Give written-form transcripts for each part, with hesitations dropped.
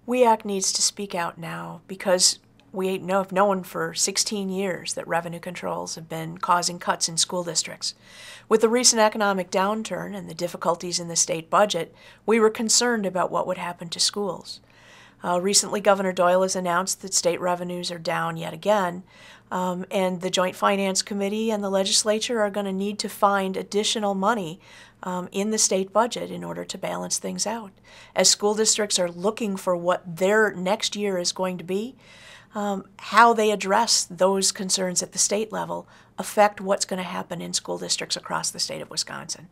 WEAC needs to speak out now because we have known for 16 years that revenue controls have been causing cuts in school districts. With the recent economic downturn and the difficulties in the state budget, we were concerned about what would happen to schools. Recently, Governor Doyle has announced that state revenues are down yet again, and the Joint Finance Committee and the legislature are going to need to find additional money in the state budget in order to balance things out. As school districts are looking for what their next year is going to be, how they address those concerns at the state level affect what's going to happen in school districts across the state of Wisconsin.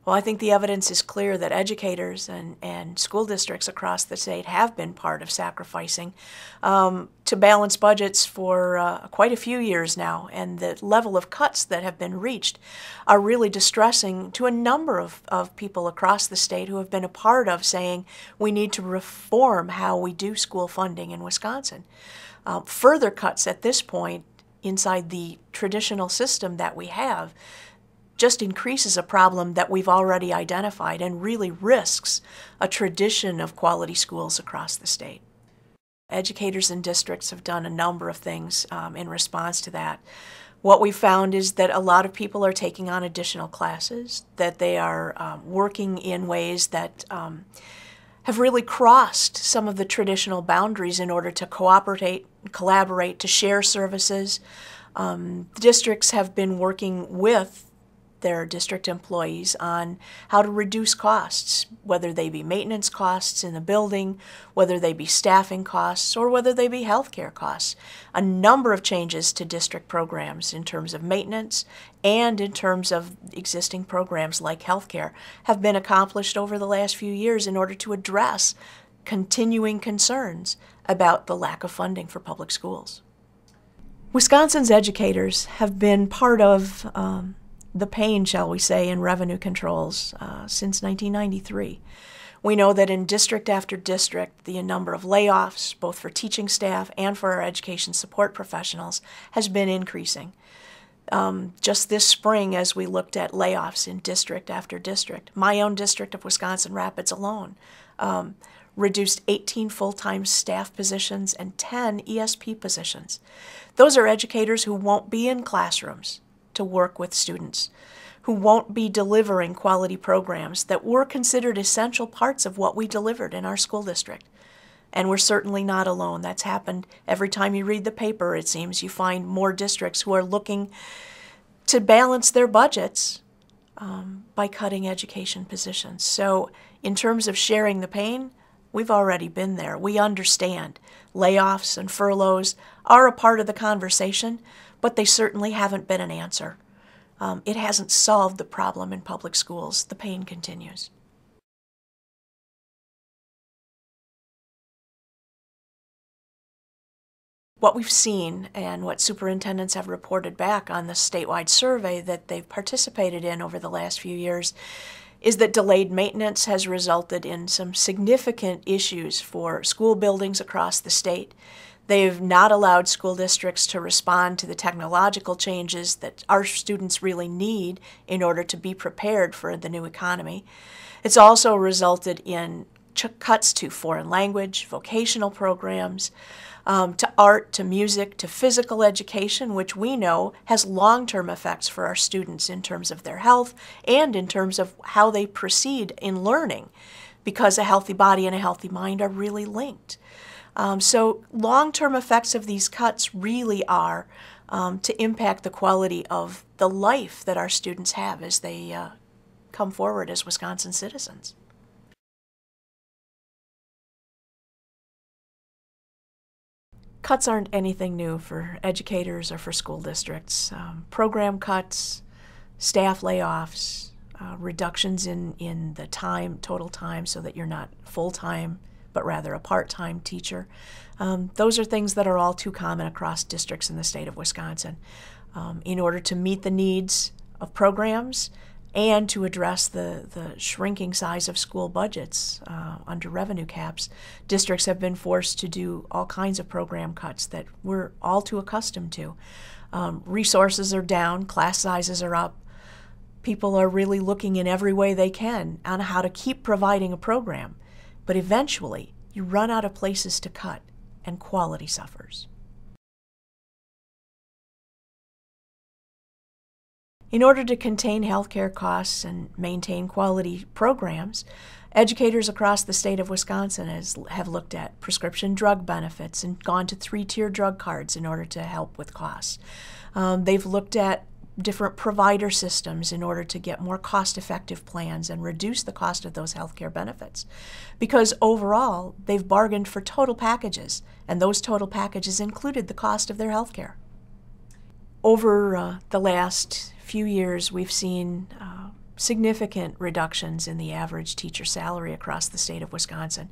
Well, I think the evidence is clear that educators and school districts across the state have been part of sacrificing to balance budgets for quite a few years now, and the level of cuts that have been reached are really distressing to a number of people across the state who have been a part of saying we need to reform how we do school funding in Wisconsin. Further cuts at this point inside the traditional system that we have just increases a problem that we've already identified and really risks a tradition of quality schools across the state. Educators and districts have done a number of things in response to that. What we've found is that a lot of people are taking on additional classes, that they are working in ways that have really crossed some of the traditional boundaries in order to cooperate, collaborate, to share services. Districts have been working with their district employees on how to reduce costs, whether they be maintenance costs in the building, whether they be staffing costs, or whether they be healthcare costs. A number of changes to district programs in terms of maintenance and in terms of existing programs like healthcare have been accomplished over the last few years in order to address continuing concerns about the lack of funding for public schools. Wisconsin's educators have been part of the pain, shall we say, in revenue controls since 1993. We know that in district after district, the number of layoffs, both for teaching staff and for our education support professionals, has been increasing. Just this spring, as we looked at layoffs in district after district, my own district of Wisconsin Rapids alone reduced 18 full-time staff positions and 10 ESP positions. Those are educators who won't be in classrooms to work with students, who won't be delivering quality programs that were considered essential parts of what we delivered in our school district. And we're certainly not alone. That's happened every time you read the paper, it seems. You find more districts who are looking to balance their budgets by cutting education positions. So in terms of sharing the pain, we've already been there. We understand layoffs and furloughs are a part of the conversation, but they certainly haven't been an answer. It hasn't solved the problem in public schools. The pain continues. What we've seen and what superintendents have reported back on the statewide survey that they've participated in over the last few years is that delayed maintenance has resulted in some significant issues for school buildings across the state. They've not allowed school districts to respond to the technological changes that our students really need in order to be prepared for the new economy. It's also resulted in cuts to foreign language, vocational programs, to art, to music, to physical education, which we know has long-term effects for our students in terms of their health and in terms of how they proceed in learning, because a healthy body and a healthy mind are really linked. So long-term effects of these cuts really are to impact the quality of the life that our students have as they come forward as Wisconsin citizens. Cuts aren't anything new for educators or for school districts. Program cuts, staff layoffs, reductions in the total time so that you're not full-time, but rather a part-time teacher. Those are things that are all too common across districts in the state of Wisconsin. In order to meet the needs of programs and to address the shrinking size of school budgets under revenue caps, districts have been forced to do all kinds of program cuts that we're all too accustomed to. Resources are down, class sizes are up, People are really looking in every way they can on how to keep providing a program, but eventually you run out of places to cut and quality suffers. In order to contain healthcare costs and maintain quality programs, educators across the state of Wisconsin have looked at prescription drug benefits and gone to 3-tier drug cards in order to help with costs. They've looked at different provider systems in order to get more cost-effective plans and reduce the cost of those healthcare benefits. Because overall, they've bargained for total packages, and those total packages included the cost of their healthcare. Over the last few years, we've seen significant reductions in the average teacher salary across the state of Wisconsin.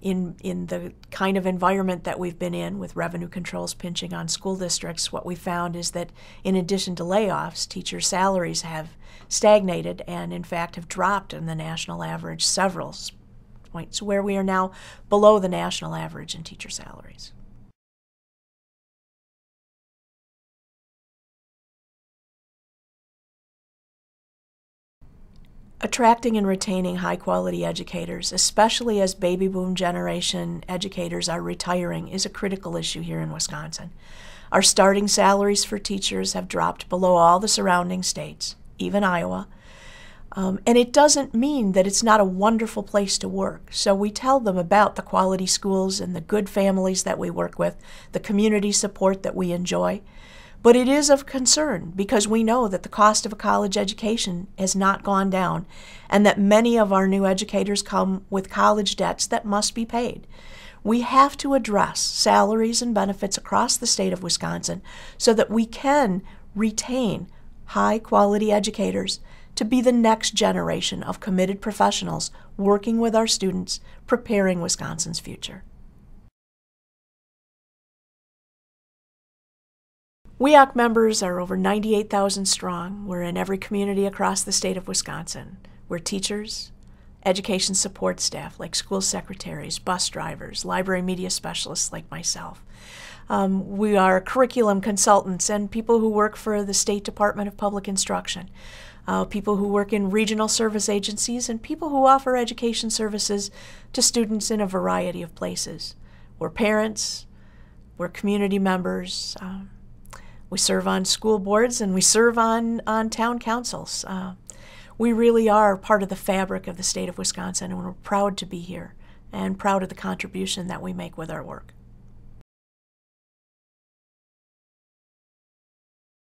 In the kind of environment that we've been in with revenue controls pinching on school districts, what we found is that in addition to layoffs, teacher salaries have stagnated and in fact have dropped in the national average several points, where we are now below the national average in teacher salaries. Attracting and retaining high-quality educators, especially as baby boom generation educators are retiring, is a critical issue here in Wisconsin. Our starting salaries for teachers have dropped below all the surrounding states, even Iowa. And it doesn't mean that it's not a wonderful place to work. So we tell them about the quality schools and the good families that we work with, the community support that we enjoy. But it is of concern because we know that the cost of a college education has not gone down and that many of our new educators come with college debts that must be paid. We have to address salaries and benefits across the state of Wisconsin so that we can retain high-quality educators to be the next generation of committed professionals working with our students, preparing Wisconsin's future. WEAC members are over 98,000 strong. We're in every community across the state of Wisconsin. We're teachers, education support staff like school secretaries, bus drivers, library media specialists like myself. We are curriculum consultants and people who work for the State Department of Public Instruction, people who work in regional service agencies, and people who offer education services to students in a variety of places. We're parents, we're community members, we serve on school boards, and we serve on town councils. We really are part of the fabric of the state of Wisconsin, and we're proud to be here and proud of the contribution that we make with our work.